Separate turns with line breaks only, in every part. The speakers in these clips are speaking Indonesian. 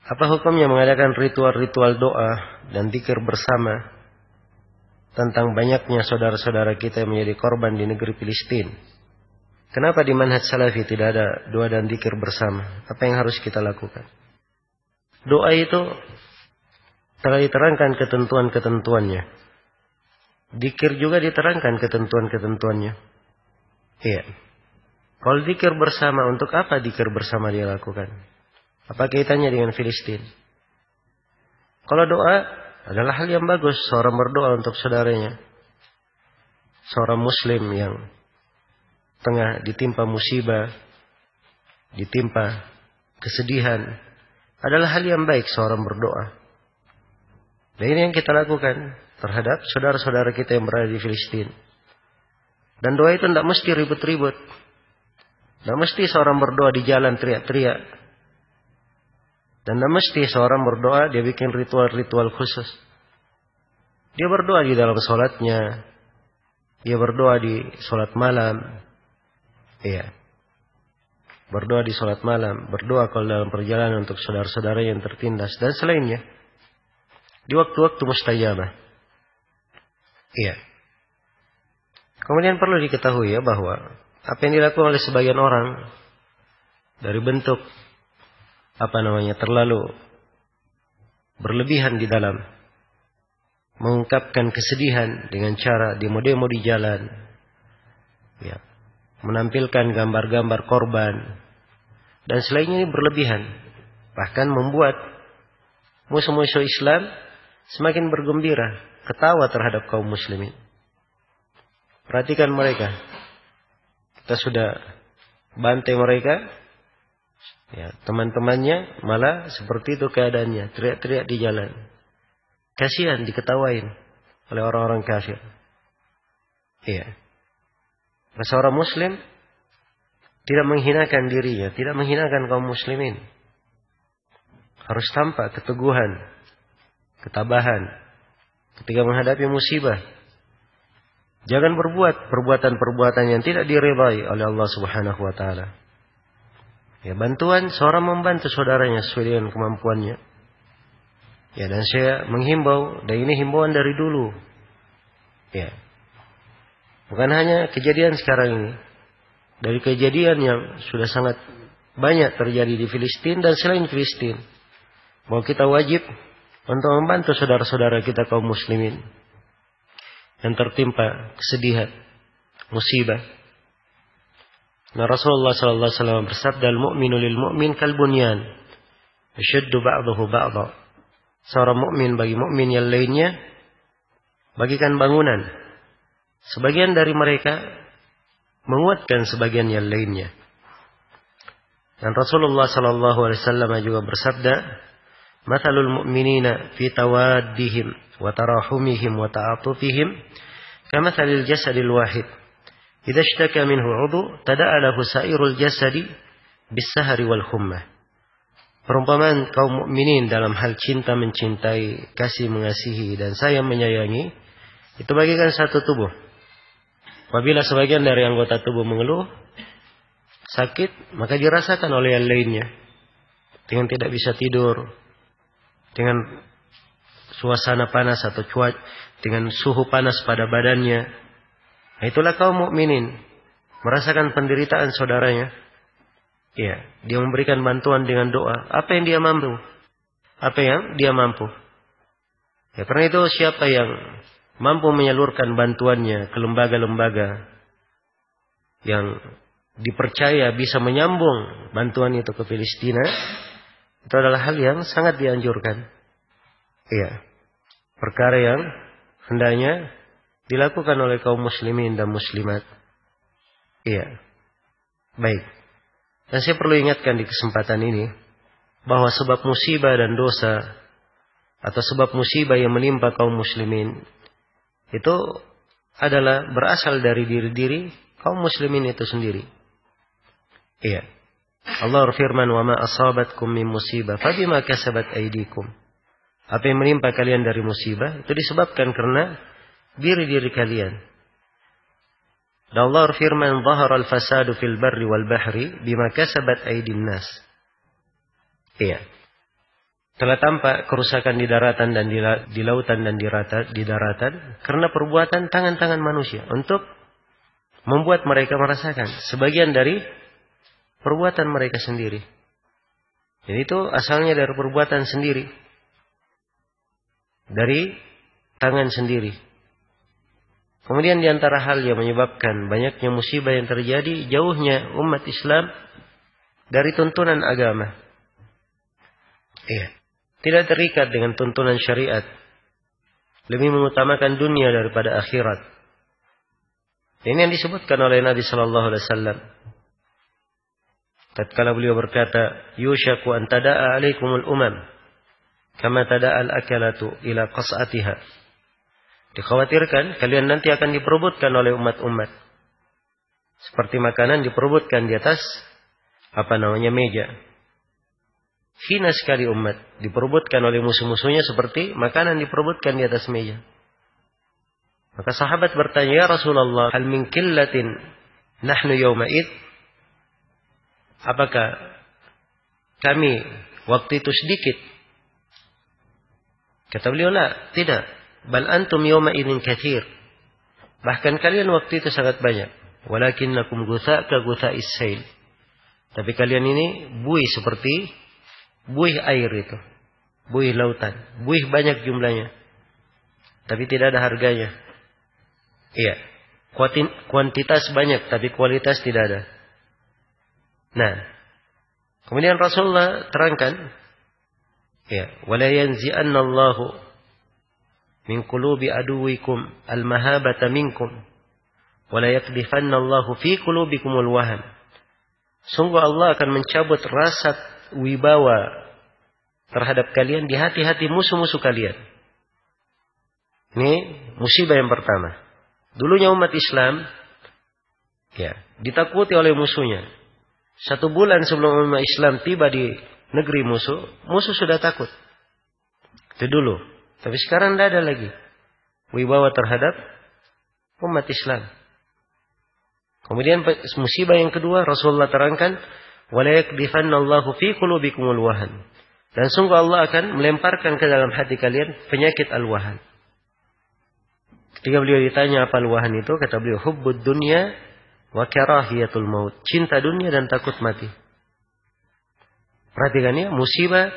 Apa hukumnya mengadakan ritual-ritual doa dan zikir bersama tentang banyaknya saudara-saudara kita yang menjadi korban di negeri Filistin? Kenapa di manhaj salafi tidak ada doa dan zikir bersama? Apa yang harus kita lakukan? Doa itu telah diterangkan ketentuan-ketentuannya. Zikir juga diterangkan ketentuan-ketentuannya. Iya. Kalau zikir bersama, untuk apa zikir bersama dia lakukan? Apa kaitannya dengan Filistin? Kalau doa adalah hal yang bagus, seorang berdoa untuk saudaranya. Seorang muslim yang tengah ditimpa musibah, ditimpa kesedihan, adalah hal yang baik seorang berdoa. Dan ini yang kita lakukan terhadap saudara-saudara kita yang berada di Filistin. Dan doa itu tidak mesti ribut-ribut. Tidak mesti seorang berdoa di jalan teriak-teriak. Dan tidak mesti seorang berdoa dia bikin ritual-ritual khusus. Dia berdoa di dalam sholatnya. Dia berdoa di sholat malam. Iya. Berdoa di sholat malam. Berdoa kalau dalam perjalanan untuk saudara-saudara yang tertindas. Dan selainnya. Di waktu-waktu mustajabah. Iya. Kemudian perlu diketahui ya bahwa apa yang dilakukan oleh sebagian orang dari bentuk terlalu berlebihan di dalam mengungkapkan kesedihan dengan cara demo-demo di jalan, ya, menampilkan gambar-gambar korban dan selainnya ini berlebihan, bahkan membuat musuh-musuh Islam semakin bergembira, ketawa terhadap kaum muslimin. Perhatikan mereka. Kita sudah bantai mereka. Ya, teman-temannya malah seperti itu keadaannya. Teriak-teriak di jalan. Kasihan diketawain oleh orang-orang kafir. Iya. Seorang muslim tidak menghinakan dirinya. Tidak menghinakan kaum muslimin. Harus tampak keteguhan. Ketabahan. Ketika menghadapi musibah. Jangan berbuat perbuatan-perbuatan yang tidak diridai oleh Allah Subhanahu wa taala. Ya, bantuan seorang membantu saudaranya sesuai dengan kemampuannya. Ya, dan saya menghimbau, dan ini himbauan dari dulu. Ya. Bukan hanya kejadian sekarang ini. Dari kejadian yang sudah sangat banyak terjadi di Filistin dan selain Filistin. Bahwa kita wajib untuk membantu saudara-saudara kita kaum muslimin yang tertimpa kesedihan, musibah. Nah, Rasulullah sallallahu alaihi wasallam bersabda, "Al-mu'minu lil mu'min kal bunyan, yashuddu ba'dahu ba'dha." Seorang mukmin bagi mukmin yang lainnya bagikan bangunan. Sebagian dari mereka menguatkan sebagian yang lainnya. Dan Rasulullah sallallahu alaihi wasallam juga bersabda, "Mathalul mu'minina fi tawaddihim wa tarahumihim wa ta'atufihim kamathalil jasadil wahid. Idza ishtaka minhu 'udhu tada'a lahu sa'irul jasadi bis-sahari wal hummah." Perumpamaan kaum mukminin dalam hal cinta mencintai, kasih mengasihi dan sayang menyayangi itu bagikan satu tubuh. Apabila sebagian dari anggota tubuh mengeluh sakit, maka dirasakan oleh yang lainnya. Dengan tidak bisa tidur, dengan suasana panas atau cuaca, dengan suhu panas pada badannya. Nah, itulah kaum mukminin merasakan penderitaan saudaranya. Ya, dia memberikan bantuan dengan doa. Apa yang dia mampu? Apa yang dia mampu? Ya, karena itu siapa yang mampu menyalurkan bantuannya ke lembaga-lembaga yang dipercaya bisa menyambung bantuan itu ke Palestina, itu adalah hal yang sangat dianjurkan. Iya. Perkara yang hendaknya dilakukan oleh kaum muslimin dan muslimat. Iya. Baik. Dan saya perlu ingatkan di kesempatan ini bahwa sebab musibah dan dosa atau sebab musibah yang menimpa kaum muslimin itu adalah berasal dari diri-diri kaum muslimin itu sendiri. Iya. Allah berfirman, "Wa ma asabatkum min musibah fabima kasabat aydikum." Apa yang menimpa kalian dari musibah itu disebabkan karena diri-diri kalian. Dan Allah berfirman, "Dhahara al-fasadu fil barri wal bahri bima kasabat aydin nas." Iya. telah tampak kerusakan di daratan dan di lautan dan di daratan karena perbuatan tangan-tangan manusia untuk membuat mereka merasakan sebagian dari perbuatan mereka sendiri. Jadi itu asalnya dari perbuatan sendiri, dari tangan sendiri. Kemudian di antara hal yang menyebabkan banyaknya musibah yang terjadi, jauhnya umat Islam dari tuntunan agama. Iya. Tidak terikat dengan tuntunan syariat. Lebih mengutamakan dunia daripada akhirat. Ini yang disebutkan oleh Nabi sallallahu alaihi wasallam. Tatkala beliau berkata, "Yushaku an tada'a 'alaikumul umam kama tada'a al-akalatu ila qas'atiha." Dikhawatirkan kalian nanti akan diperebutkan oleh umat-umat. Seperti makanan diperebutkan di atas meja. Hina sekali umat diperebutkan oleh musuh-musuhnya seperti makanan diperebutkan di atas meja. Maka sahabat bertanya, "Ya Rasulullah, hal min qillatin nahnu yawma'id?" Apakah kami waktu itu sedikit? Kata beliau, "La, tidak. Bal antum yawma idzin katsir." Bahkan kalian waktu itu sangat banyak. Walakinnakum gutha ka gutha'is sail. Tapi kalian ini buih seperti buih air itu. Buih lautan. Buih banyak jumlahnya. Tapi tidak ada harganya. Iya. Kuantitas banyak tapi kualitas tidak ada. Nah. Kemudian Rasulullah terangkan. Ya. Wala yanzi'annallahu min qulubi aduwikum al-mahabata minkum wa la yaqdhifanna Allahu fi qulubikumul wahan. Sungguh Allah akan mencabut rasa wibawa terhadap kalian di hati-hati musuh-musuh kalian. Ini musibah yang pertama. Dulunya umat Islam ditakuti oleh musuhnya. 1 bulan sebelum umat Islam tiba di negeri musuh sudah takut. Itu dulu. Tapi sekarang tidak ada lagi wibawa terhadap umat Islam. Kemudian musibah yang kedua Rasulullah terangkan, "Wala yakdifannallahu fi qulubikumul wahan." Dan sungguh Allah akan melemparkan ke dalam hati kalian penyakit al-wahan. Ketika beliau ditanya apa al-wahan itu, kata beliau, "Hubbud dunya wa karahiyatul maut." Cinta dunia dan takut mati. Perhatikan ya, musibah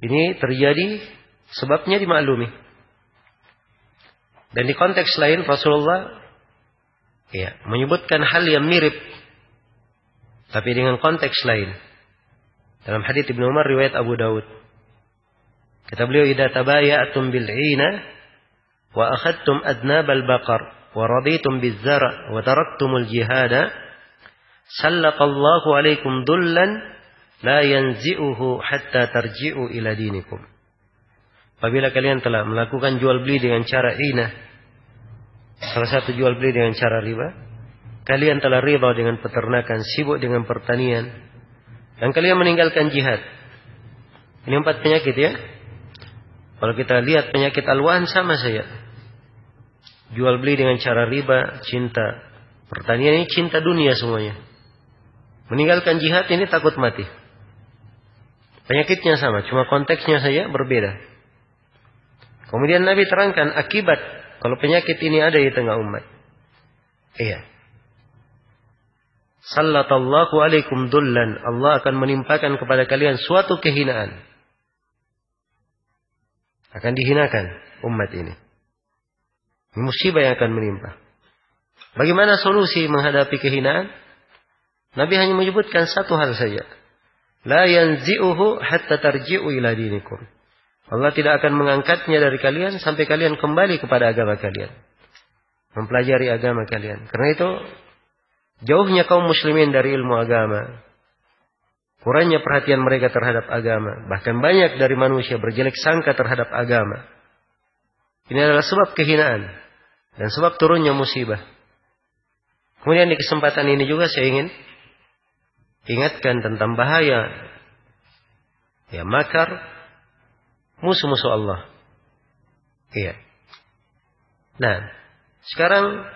ini terjadi sebabnya dimaklumi. Dan di konteks lain Rasulullah menyebutkan hal yang mirip tapi dengan konteks lain. Dalam hadits Ibnu Umar riwayat Abu Daud. Kata beliau, "Idza tabaya'tum bil 'ina wa akhadtum adnabal baqar wa raditum biz zar' wa taraktumul jihada sallallahu 'alaikum dullan la yanzi'uhu hatta tarji'u ila dinikum." Apabila kalian telah melakukan jual beli dengan cara inah, salah satu jual beli dengan cara riba, kalian telah riba dengan peternakan, sibuk dengan pertanian, dan kalian meninggalkan jihad. Ini 4 penyakit ya. Kalau kita lihat penyakit al-wahan sama saja. Jual beli dengan cara riba, cinta pertanian ini cinta dunia semuanya. Meninggalkan jihad ini takut mati. Penyakitnya sama, cuma konteksnya saja berbeda. Kemudian Nabi terangkan akibat kalau penyakit ini ada di tengah umat. Iya. Sallallahu alaikum dullan. Allah akan menimpakan kepada kalian suatu kehinaan. Akan dihinakan umat ini. Musibah yang akan menimpa. Bagaimana solusi menghadapi kehinaan? Nabi hanya menyebutkan satu hal saja. La yanzi'uhu hatta tarji'u ila dinikum. Allah tidak akan mengangkatnya dari kalian sampai kalian kembali kepada agama kalian. Mempelajari agama kalian. Karena itu jauhnya kaum muslimin dari ilmu agama. Kurangnya perhatian mereka terhadap agama. Bahkan banyak dari manusia berjelek sangka terhadap agama. Ini adalah sebab kehinaan. Dan sebab turunnya musibah. Kemudian di kesempatan ini juga saya ingin ingatkan tentang bahaya makar musuh-musuh Allah. Iya. Nah, sekarang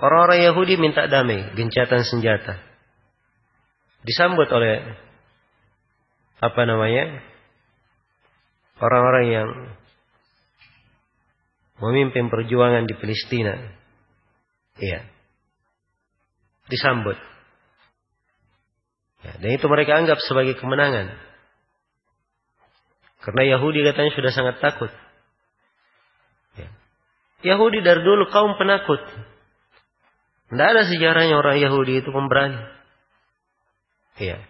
orang-orang Yahudi minta damai, gencatan senjata. Disambut oleh orang-orang yang memimpin perjuangan di Palestina, iya, disambut. Ya, dan itu mereka anggap sebagai kemenangan. Karena Yahudi katanya sudah sangat takut. Ya. Yahudi dari dulu kaum penakut. Tidak ada sejarahnya orang Yahudi itu pemberani. Ya.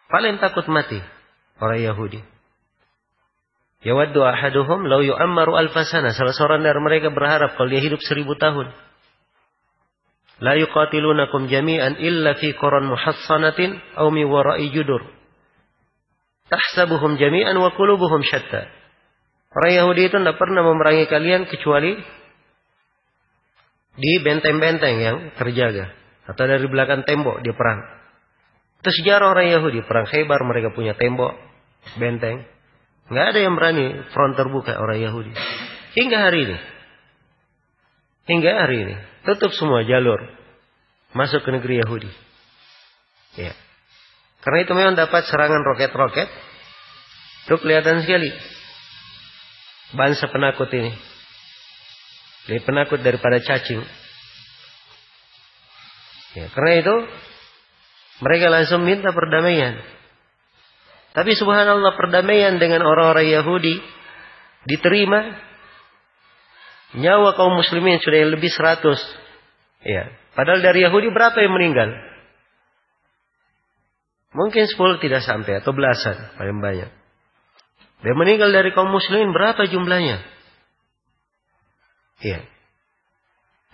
Paling takut mati orang Yahudi. Yawaddu ahaduhum law yu'ammaru alfasana. Salah seorang dari mereka berharap kalau dia hidup 1000 tahun. La yuqatilunakum jami'an illa fi quran muhassanatin aw mi wara'i judur. Tahsabuhum jami'an wa qulubuhum syatta. Orang Yahudi itu tidak pernah memerangi kalian kecuali di benteng-benteng yang terjaga atau dari belakang tembok dia perang. Itu sejarah orang Yahudi, perang Khaybar mereka punya tembok, benteng. Enggak ada yang berani front terbuka orang Yahudi. Hingga hari ini. Hingga hari ini tutup semua jalur masuk ke negeri Yahudi. Ya. Karena itu memang dapat serangan roket-roket. Itu kelihatan sekali bangsa penakut ini. Lebih penakut daripada cacing. Ya, karena itu mereka langsung minta perdamaian. Tapi subhanallah perdamaian dengan orang-orang Yahudi diterima. Nyawa kaum muslimin sudah lebih 100. Ya, padahal dari Yahudi berapa yang meninggal? Mungkin 10 tidak sampai atau belasan paling banyak. Dan meninggal dari kaum muslimin berapa jumlahnya? Iya.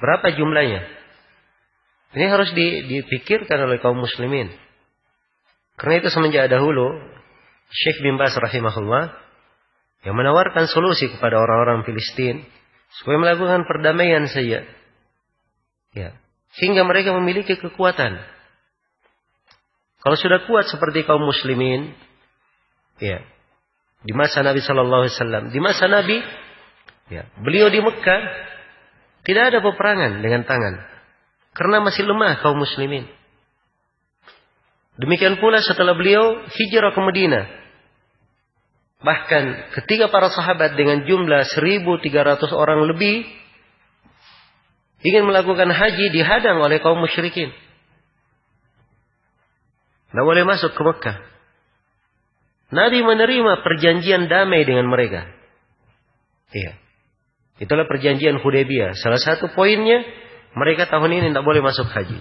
Berapa jumlahnya? Ini harus dipikirkan oleh kaum muslimin. Karena itu semenjak dahulu Syekh bin Baz rahimahullah yang menawarkan solusi kepada orang-orang Filistin supaya melakukan perdamaian saja. Ya, sehingga mereka memiliki kekuatan. Kalau sudah kuat seperti kaum muslimin, ya, di masa Nabi sallallahu alaihi wasallam, di masa Nabi, ya, beliau di Mekah tidak ada peperangan dengan tangan karena masih lemah kaum muslimin. Demikian pula setelah beliau hijrah ke Madinah. Bahkan ketika para sahabat dengan jumlah 1.300 orang lebih ingin melakukan haji dihadang oleh kaum musyrikin. Tidak boleh masuk ke Mekah. Nabi menerima perjanjian damai dengan mereka. Iya. Itulah perjanjian Hudaybiyah. Salah satu poinnya mereka tahun ini tidak boleh masuk haji.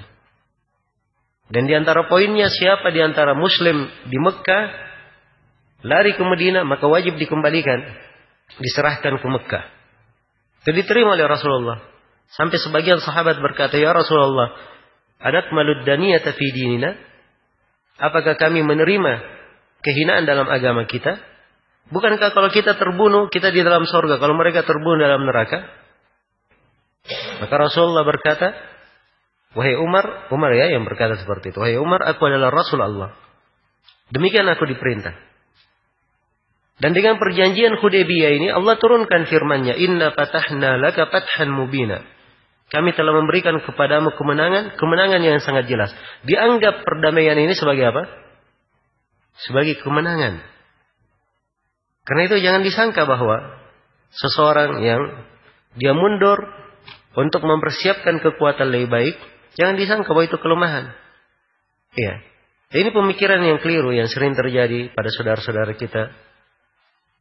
Dan di antara poinnya siapa di antara muslim di Mekah lari ke Madinah maka wajib dikembalikan, diserahkan ke Mekah. Itu diterima oleh Rasulullah. Sampai sebagian sahabat berkata, "Ya Rasulullah, anakmalud daniyata fi dinina?" Apakah kami menerima kehinaan dalam agama kita? Bukankah kalau kita terbunuh kita di dalam surga, kalau mereka terbunuh dalam neraka? Maka Rasulullah berkata, "Wahai Umar," Umar ya yang berkata seperti itu, "Wahai Umar, aku adalah Rasul Allah. Demikian aku diperintah." Dan dengan perjanjian Hudaybiyah ini Allah turunkan firman-Nya, "Inna fatahna laka fathan mubina." Kami telah memberikan kepadamu kemenangan yang sangat jelas. Dianggap perdamaian ini sebagai apa? Sebagai kemenangan. Karena itu jangan disangka bahwa seseorang yang dia mundur untuk mempersiapkan kekuatan lebih baik, jangan disangka bahwa itu kelemahan. Iya. Ini pemikiran yang keliru yang sering terjadi pada saudara-saudara kita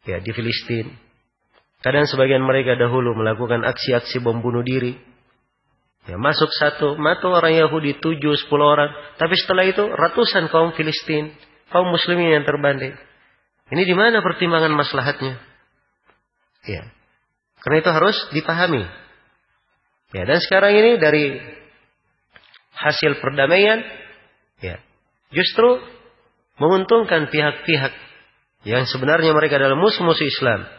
ya di Filistin. Kadang sebagian mereka dahulu melakukan aksi-aksi bom bunuh diri. Ya, masuk mati orang Yahudi 7-10 orang. Tapi setelah itu ratusan kaum Filistin, kaum muslimin yang terbanding. Ini di mana pertimbangan maslahatnya? Ya. Karena itu harus dipahami. Ya, dan sekarang ini dari hasil perdamaian, ya, justru menguntungkan pihak-pihak yang sebenarnya mereka adalah musuh-musuh Islam.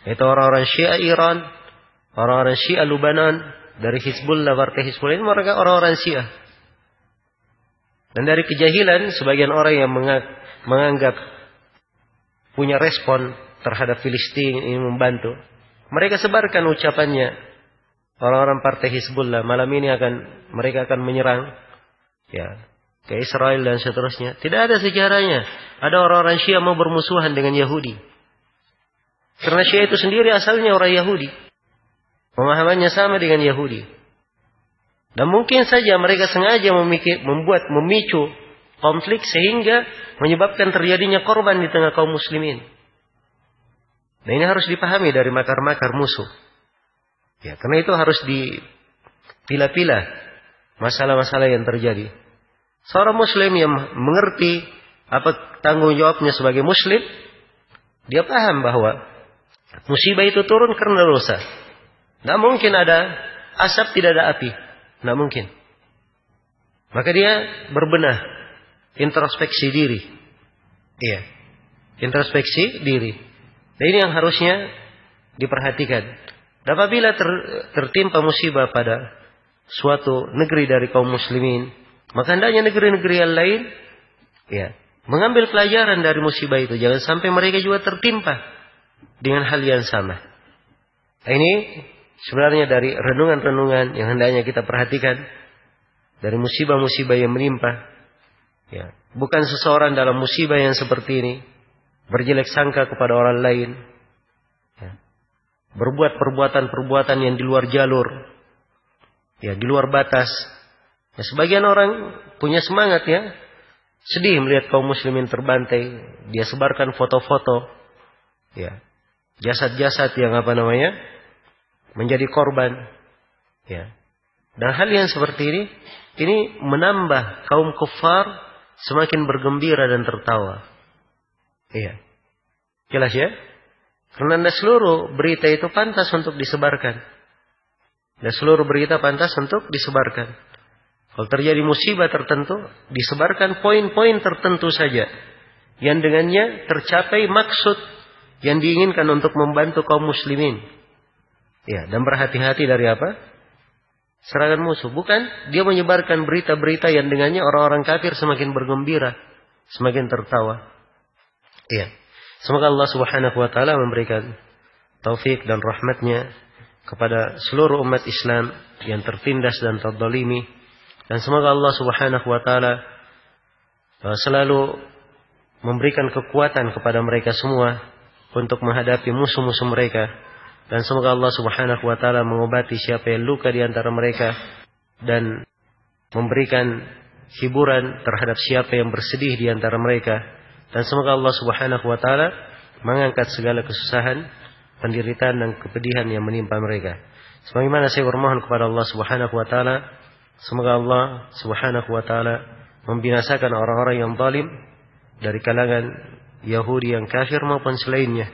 Itu orang-orang Syiah Iran, orang-orang Syiah Lebanon, dari Hizbullah, partai Hizbullah ini mereka orang-orang Syiah. Dan dari kejahilan sebagian orang yang menganggap punya respon terhadap Filistin ini membantu, mereka sebarkan ucapannya. Orang-orang partai Hizbullah malam ini mereka akan menyerang ya ke Israel dan seterusnya. Tidak ada sejarahnya. Ada orang-orang Syiah mau bermusuhan dengan Yahudi. Karena Syiah itu sendiri asalnya orang Yahudi. Pemahamannya sama dengan Yahudi. Dan mungkin saja mereka sengaja memicu konflik sehingga menyebabkan terjadinya korban di tengah kaum muslimin. Nah, ini harus dipahami dari makar-makar musuh. Ya, karena itu harus dipilah-pilah masalah-masalah yang terjadi. Seorang muslim yang mengerti apa tanggung jawabnya sebagai muslim, dia paham bahwa musibah itu turun karena dosa. Tidak mungkin ada asap tidak ada api. Tidak mungkin. Maka dia berbenah, introspeksi diri. Iya, introspeksi diri. Dan ini yang harusnya diperhatikan. Dan apabila tertimpa musibah pada suatu negeri dari kaum muslimin, maka hendaknya negeri-negeri yang lain ya, mengambil pelajaran dari musibah itu. Jangan sampai mereka juga tertimpa dengan hal yang sama. Nah, ini sebenarnya dari renungan-renungan yang hendaknya kita perhatikan dari musibah-musibah yang menimpa. Ya, bukan seseorang dalam musibah yang seperti ini berjelek sangka kepada orang lain, ya, berbuat perbuatan-perbuatan yang di luar jalur, ya, di luar batas. Ya, sebagian orang punya semangat, ya, sedih melihat kaum muslimin terbantai, dia sebarkan foto-foto, ya, jasad-jasad yang menjadi korban, ya. Dan hal yang seperti ini menambah kaum kufar semakin bergembira dan tertawa. Iya. Jelas ya? Karena seluruh berita itu pantas untuk disebarkan. Dan seluruh berita pantas untuk disebarkan. Kalau terjadi musibah tertentu, disebarkan poin-poin tertentu saja. Yang dengannya tercapai maksud yang diinginkan untuk membantu kaum muslimin. Ya, dan berhati-hati dari apa? Serangan musuh. Bukan dia menyebarkan berita-berita yang dengannya orang-orang kafir semakin bergembira, semakin tertawa. Iya. Semoga Allah Subhanahu wa taala memberikan taufik dan rahmatnya kepada seluruh umat Islam yang tertindas dan terzalimi, dan semoga Allah Subhanahu wa taala selalu memberikan kekuatan kepada mereka semua untuk menghadapi musuh-musuh mereka, dan semoga Allah Subhanahu wa taala mengobati siapa yang luka di antara mereka dan memberikan hiburan terhadap siapa yang bersedih di antara mereka. Dan semoga Allah Subhanahu wa taala mengangkat segala kesusahan, penderitaan dan kepedihan yang menimpa mereka. Sebagaimana saya bermohon kepada Allah Subhanahu wa taala, semoga Allah Subhanahu wa taala membinasakan orang-orang yang zalim dari kalangan Yahudi yang kafir maupun selainnya,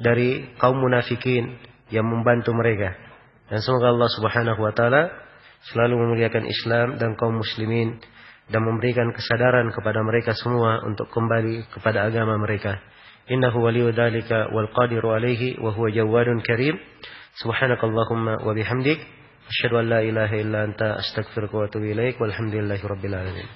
dari kaum munafikin yang membantu mereka. Dan semoga Allah Subhanahu wa taala selalu memuliakan Islam dan kaum muslimin, dan memberikan kesadaran kepada mereka semua untuk kembali kepada agama mereka. Innahu waliyyu dzalika wal qadiru alaihi wa huwa jawadun karim. Subhanakallahumma wa bihamdik asyhadu an la ilaha illa anta astaghfiruka wa atubu ilaik. Walhamdulillahirabbil alamin.